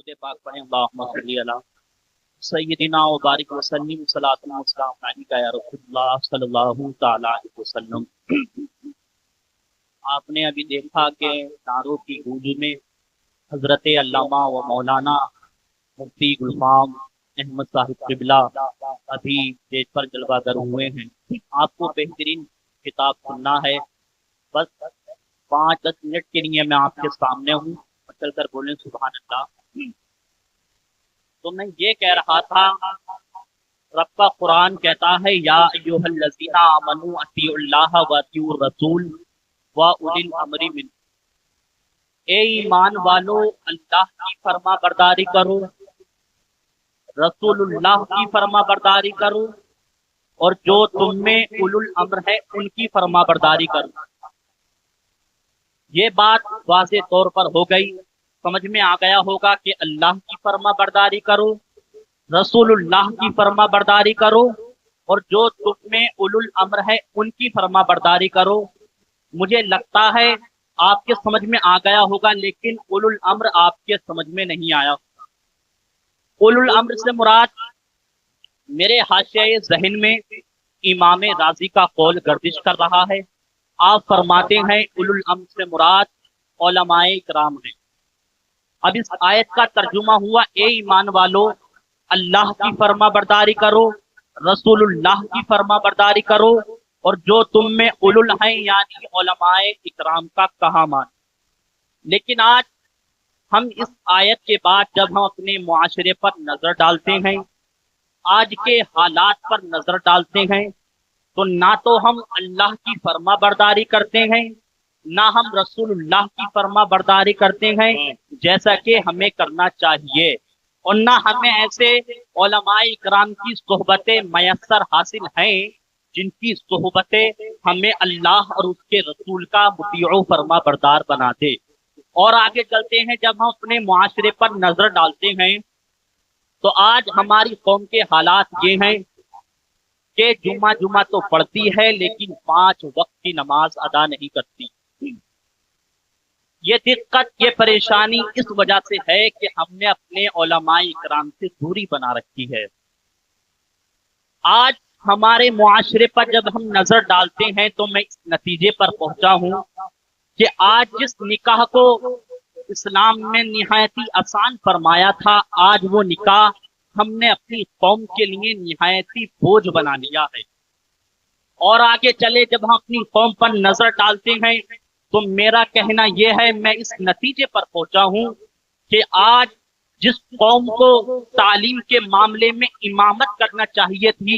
खुद पाक पढ़ें अल्लाहुम्मा सल्ली अला सय्यिदिना व बारिक व सल्लिम सलातन व सलाम अलैका या रसूलल्लाह सल्लल्लाहु तआला अलैहि वसल्लम। आपने अभी देखा कि नारों की गूंज में हजरत अल्लामा व मौलाना मुफ्ती गुलफाम अहमद साहिब किबला अभी स्टेज पर जलवागर हुए हैं। आपको बेहतरीन किताब सुनना है, बस 5-10 मिनट के लिए मैं आपके सामने हूँ, चलकर बोलें सुभान अल्लाह। तो मैं ये कह रहा था, रब का कुरान कहता है या अय्युहल्लज़ीना आमनू अतीउल्लाह व अतीउर रसूल व उलिल अम्रि मिनकुम। ए ईमान वालो, अल्लाह की फरमा बरदारी करो, रसूलुल्लाह की फरमा बरदारी करो, और जो तुम में उलुल अम्र है उनकी फरमा बरदारी करो। ये बात वाज़े तौर पर हो गई, समझ में आ गया होगा कि अल्लाह की फरमा बरदारी करो, रसूलुल्लाह की फरमा बरदारी करो, और जो तुम में उलुल अम्र है उनकी फरमा बरदारी करो। मुझे लगता है आपके समझ में आ गया होगा, लेकिन उलुल अम्र आपके समझ में नहीं आया। उलुल अम्र से मुराद मेरे हाशिए ज़हन में इमाम राजी का कौल गर्दिश कर रहा है। आप फरमाते हैं उलुल अम्र से मुराद उलमाए इकराम है। अब इस आयत का तर्जुमा हुआ, ए ईमान वालो, अल्लाह की फरमा बरदारी करो, रसूलुल्लाह की फरमा बरदारी करो, और जो तुम में उलुल हैं यानी उलमाए इकराम का कहा मान। लेकिन आज हम इस आयत के बाद जब हम अपने मुआशरे पर नजर डालते हैं, आज के हालात पर नजर डालते हैं, तो ना तो हम अल्लाह की फरमा बरदारी करते हैं, ना हम रसूलुल्लाह की फरमा बरदारी करते हैं जैसा कि हमें करना चाहिए, और ना हमें ऐसे उलमाए इकराम की सोहबतें मयस्सर हासिल हैं जिनकी सोहबतें हमें अल्लाह और उसके रसूल का मुतीअ फरमा बरदार बना दे। और आगे चलते हैं, जब हम अपने मुआशरे पर नजर डालते हैं तो आज हमारी कौम के हालात ये हैं कि जुमा तो पढ़ती है लेकिन 5 वक्त की नमाज अदा नहीं करती। ये दिक्कत, ये परेशानी इस वजह से है कि हमने अपने उलमाए इकराम से दूरी बना रखी है। आज हमारे मुआशरे पर जब हम नजर डालते हैं तो मैं इस नतीजे पर पहुंचा हूं कि आज जिस निकाह को इस्लाम में निहायत ही आसान फरमाया था, आज वो निकाह हमने अपनी कौम के लिए निहायत ही बोझ बना लिया है। और आगे चले जब हम अपनी कौम पर नजर डालते हैं तो मेरा कहना यह है, मैं इस नतीजे पर पहुंचा हूं कि आज जिस कौम को तालीम के मामले में इमामत करना चाहिए थी,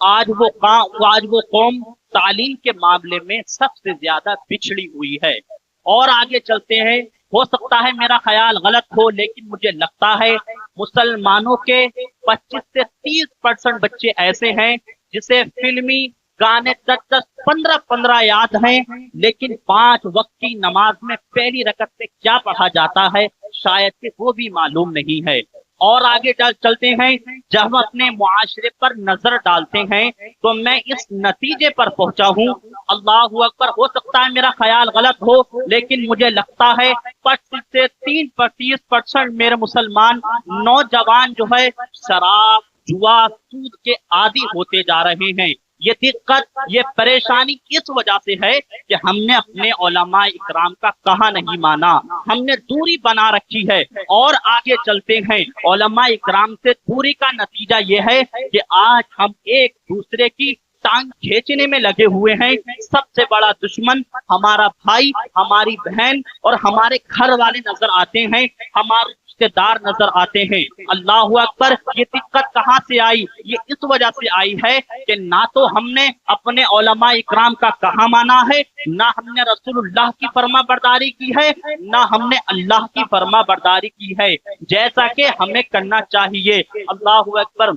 आज वो कौम तालीम के मामले में सबसे ज्यादा पिछड़ी हुई है। और आगे चलते हैं, हो सकता है मेरा ख्याल गलत हो, लेकिन मुझे लगता है मुसलमानों के 25 से 30% बच्चे ऐसे हैं जिसे फिल्मी गाने 10-15 याद हैं, लेकिन 5 वक्त की नमाज में पहली रकत से क्या पढ़ा जाता है शायद कि वो भी मालूम नहीं है। और आगे चलते हैं, जब हम अपने मुआशरे पर नजर डालते हैं तो मैं इस नतीजे पर पहुंचा हूं, अल्लाहु अकबर, हो सकता है मेरा ख्याल गलत हो, लेकिन मुझे लगता है 25 से 30% मेरे मुसलमान नौजवान जो है शराब, जुआ, सूद के आदी होते जा रहे हैं। ये दिक्कत, ये परेशानी इस वजह से है कि हमने अपने उलमाए इकराम का कहा नहीं माना, हमने दूरी बना रखी है। और आगे चलते हैं, उलमाए इकराम से दूरी का नतीजा ये है कि आज हम एक दूसरे की टांग खींचने में लगे हुए हैं। सबसे बड़ा दुश्मन हमारा भाई, हमारी बहन और हमारे घर वाले नजर आते हैं, हमारे रिश्तेदार नजर आते हैं। अल्लाह अकबर, ये दिक्कत कहाँ से आई? ये इस वजह से आई है कि ना तो हमने अपने उलमाए इकराम का कहा माना है, ना हमने रसूलुल्लाह की फरमा बरदारी की है, ना हमने अल्लाह की फरमा बरदारी की है जैसा कि हमें करना चाहिए। अल्लाह अकबर।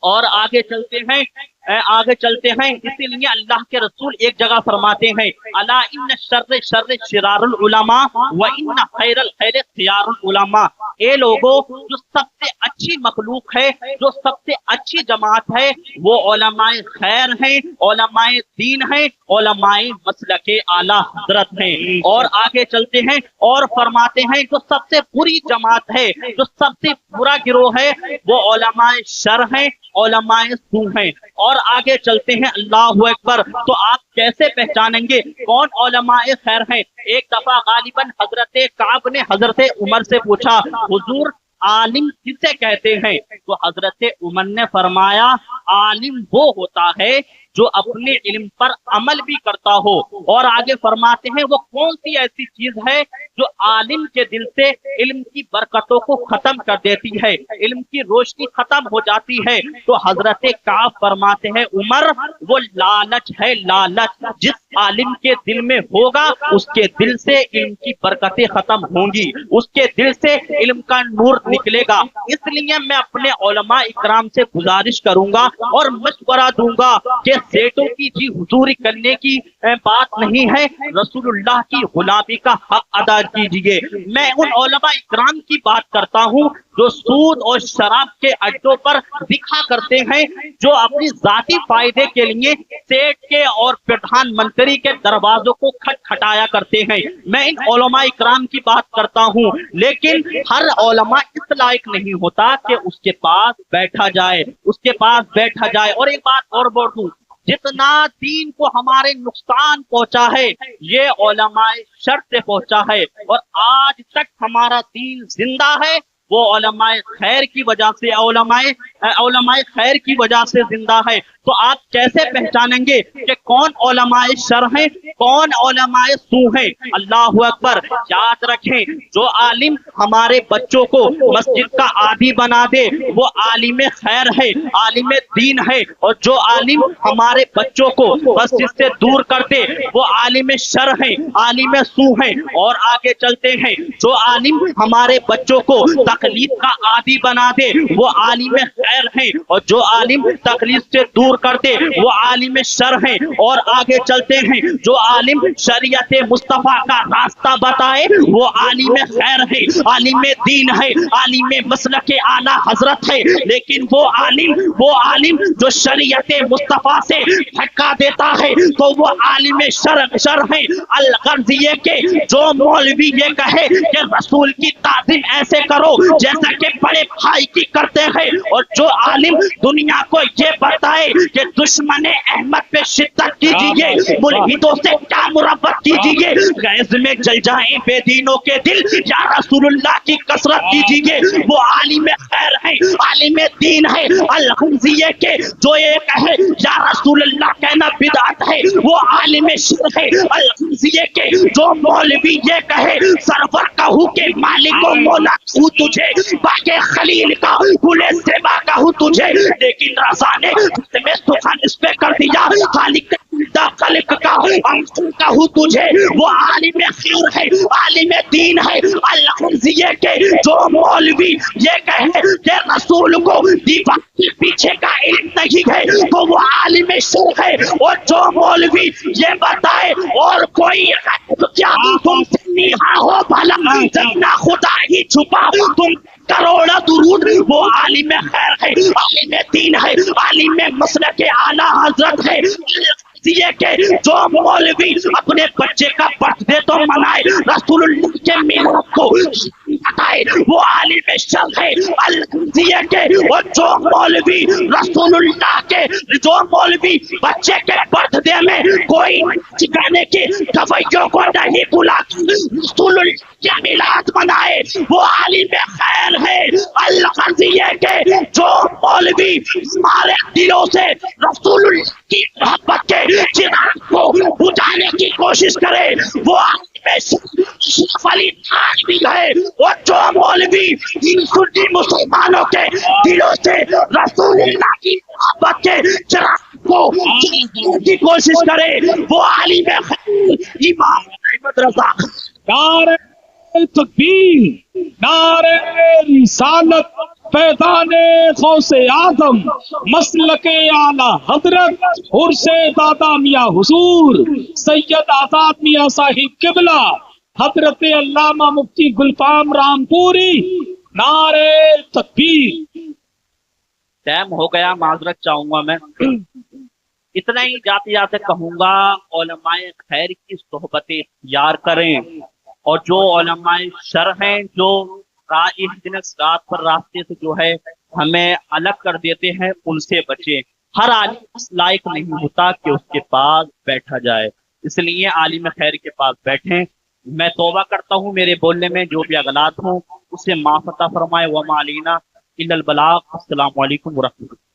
और आगे चलते हैं, आगे चलते हैं। इसीलिए अल्लाह के रसूल एक जगह फरमाते हैं, अला इन्न शर्र शर्र शिरारुल उलमा व इन्न खैरल खैर खियारुल उलमा। ए लोगों, जो सबसे अच्छी मखलूक है, जो सबसे अच्छी जमात है, वो उलमाए खैर है, उलमाए दीन है, उलमाए मसलके आला हजरत है। और आगे चलते हैं और फरमाते हैं, जो सबसे बुरी जमात है, जो सबसे बुरा गिरोह है, वो उलमाए शर है, उलमाए सू है। और आगे चलते हैं, अल्लाहु अकबर। तो आप कैसे पहचानेंगे कौन उलमाए खैर है? एक दफा गालिबन हजरत काब ने हजरत उमर से पूछा, हुजूर आलिम किसे कहते हैं? तो हजरत उमर ने फरमाया, आलिम वो होता है जो अपने इल्म पर अमल भी करता हो। और आगे फरमाते हैं, वो कौन सी ऐसी चीज है जो आलिम के दिल से इल्म की बरकतों को खत्म कर देती है, इल्म की रोशनी खत्म हो जाती है? तो हजरत काफ फरमाते हैं, उमर वो लालच है, लालच। जिस आलिम के दिल में होगा, उसके दिल से इल्म की बरकतें खत्म होंगी, उसके दिल से इल्म का नूर निकलेगा। इसलिए मैं अपने उलमा इकराम से गुजारिश करूंगा और मशवरा दूंगा कि सेठों की जी हुजूरी करने की बात नहीं है, रसूलुल्लाह की गुलामी का हक अदा कीजिए। मैं उन उलमा इकराम की बात करता हूँ जो सूद और शराब के अड्डों पर दिखा करते हैं, जो अपनी जाती फायदे के लिए सेठ के और प्रधानमंत्री के दरवाजों को खटखटाया करते हैं। मैं इन उलमा इकराम की बात करता हूँ, लेकिन हर उलमा इस लायक नहीं होता कि उसके पास बैठा जाए, उसके पास बैठा जाए। और एक बात और बोल दूं, जितना दीन को हमारे नुकसान पहुंचा है, ये उलमाए शर से पहुंचा है। और आज तक हमारा दीन जिंदा है, वो उलमाए खैर की वजह से, उलमाए खैर की वजह से जिंदा है। तो आप कैसे पहचानेंगे कि कौन उलमाए शर है, कौन उलमाए सू है? अल्लाहु अकबर। याद रखें, जो आलिम हमारे बच्चों को मस्जिद का आदी बना दे, वो आलिम खैर है, आलिम दीन है। और जो आलिम हमारे बच्चों को मस्जिद से दूर कर दे, वो आलिम शर है, आलिम सू है। और आगे चलते हैं, जो आलिम हमारे बच्चों को तकलीफ का आदी बना दे, वो आलिम खैर है। और जो आलिम तकलीफ से दूर करते, वो आलिम शर है। और आगे चलते हैं, जो आलिम शरीयत मुस्तफा का रास्ता बताए, वो आलिम खैर है, आलिम दीन है, आलिम मसलक आला हजरत है। लेकिन वो आलिम जो शरीयत मुस्तफा से भटका देता है, तो वो आलिम शर है। अलगर्ज ये के जो मौलवी ये कहे कि रसूल की ताज़ीम ऐसे करो जैसा कि बड़े भाई की करते हैं, और जो आलिम दुनिया को ये बताए कि दुश्मन अहमद पे शिद्दत कीजिए, मुल्हिदों से क्या मुरब्बत कीजिए, गैज़ में जल जाएं बेदीनों के दिल, या रसूलुल्लाह की कसरत कीजिए, वो आलिम खैर है, आलिम दीन है। अल-हुज़िये के जो ये कहे या रसूलुल्लाह कहना बिदअत है, वो आलिम शर है। अल-हुज़िये के जो मौलवी ये कहे सरवर कहूँ के मालिक व मौला कहूँ तुझे, बाके खलील का गुले सेबा कहूँ तुझे, लेकिन रज़ा ने तुम्हें सुखन इस पे कर दिया, खालिक खलिक का कहूँ तुझे, वो आलिम खैर है, आलिम दीन है। अल-हुज़िये के जो मौलवी ये कहे कि रसूल को दीवार के पीछे का इल्म नहीं है, तो वो आलिम शर है। और जो मौलवी ये बताए और कोई क्या तुमसे निहा हो भला, जन्ना खुदा ही छुपा तुम करोड़ा दुरूद, वो आलिम खैर है, आलिम दीन है, आलिम मसलक आला हजरत है। के जो मौलवी अपने बच्चे का बर्थडे तो मनाए, रसूलुल्लाह के मिलाद को बताए, वो आलिम शर है। अल-हुज़िये के और जो मौलवी रसूलुल्लाह के, जो मौलवी बच्चे के बर्थडे में कोई गाने की गवैयों को नहीं बुला रसूलुल्लाह के मिलाद मनाए, वो आलिम खैर है। अल-हुज़िये के जो मौलवी हमारे दिलों से रसूलुल्लाह की मोहब्बत के चिराग को बुझाने की कोशिश करे, वो अशरफ अली थानवी है। और जो मौलवी इन सुन्नी मुसलमानों के दिलों से रसूलुल्लाह की मोहब्बत के चिराग को बुझाने की कोशिश करे, वो आलिम इमाम अहमद रज़ा। नारे तकबीर, नारे रिसालत, فیضان غوث اعظم مسلک اعلی حضرت عرس دادا میاں حضور سید آزاد میاں صاحب قبلہ حضرت علامہ مفتی گلفام رام پوری نعرے تکبیر۔ ٹائم ہو گیا، معذرت چاہوں گا میں، اتنا ہی جاتے جاتے کہوں گا علماء خیر کی صحبت اختیار کریں، اور جو علماء شر ہیں جو دن رات پر راستے سے جو ہے ہمیں الگ کر دیتے ہیں، ان سے بچیں۔ ہر عالم اس لائق نہیں ہوتا کہ اس کے پاس بیٹھا جائے، اس لیے عالم خیر کے پاس بیٹھیں۔ میں توبہ کرتا ہوں میرے بولنے میں جو بھی اغلاط ہوں اسے معاف عطا فرمائے۔ وما علینا الا البلاغ۔ السلام علیکم ورحمۃ اللہ۔